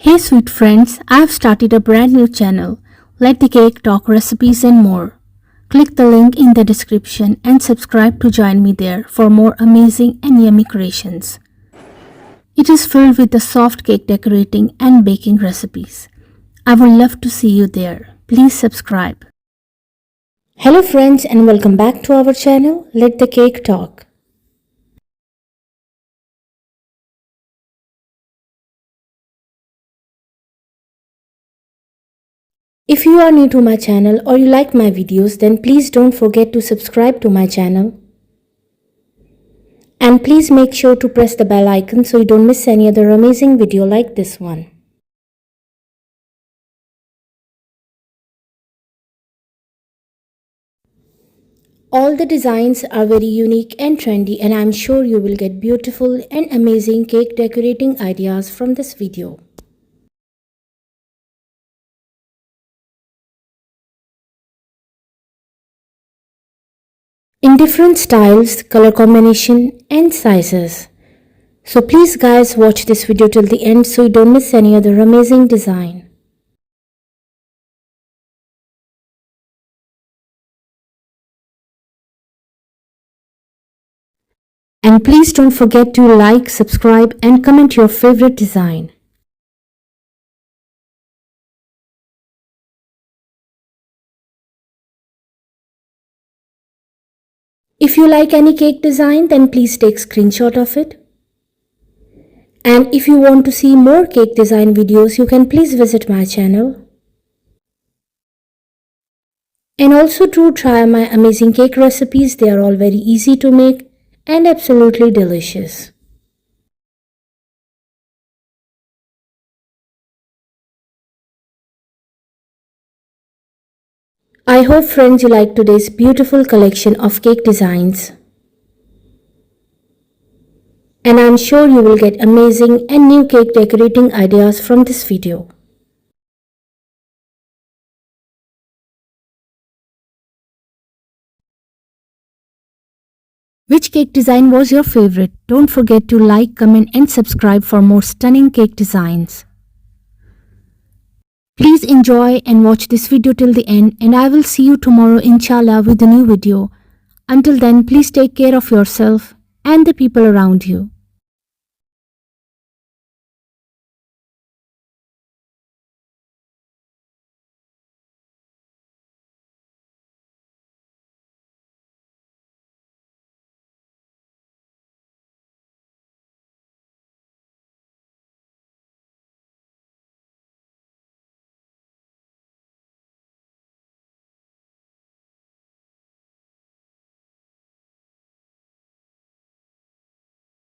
Hey sweet friends, I have started a brand new channel. Let the cake talk recipes and more. Click the link in the description and subscribe to join me there for more amazing and yummy creations. It is filled with the soft cake decorating and baking recipes. I would love to see you there. Please subscribe. Hello friends and welcome back to our channel. Let the cake talk. If you are new to my channel or you like my videos, then please don't forget to subscribe to my channel. And please make sure to press the bell icon so you don't miss any other amazing video like this one. All the designs are very unique and trendy, and I'm sure you will get beautiful and amazing cake decorating ideas from this video. In different styles, color combination and sizes. So please guys watch this video till the end so you don't miss any other amazing design. And please don't forget to like, subscribe and comment your favorite design. If you like any cake design, then please take screenshot of it. And if you want to see more cake design videos, you can please visit my channel. And also to try my amazing cake recipes. They are all very easy to make and absolutely delicious. I hope friends you like today's beautiful collection of cake designs. And I'm sure you will get amazing and new cake decorating ideas from this video. Which cake design was your favorite? Don't forget to like, comment and subscribe for more stunning cake designs. Please enjoy and watch this video till the end, and I will see you tomorrow inshallah with a new video. Until then, please take care of yourself and the people around you.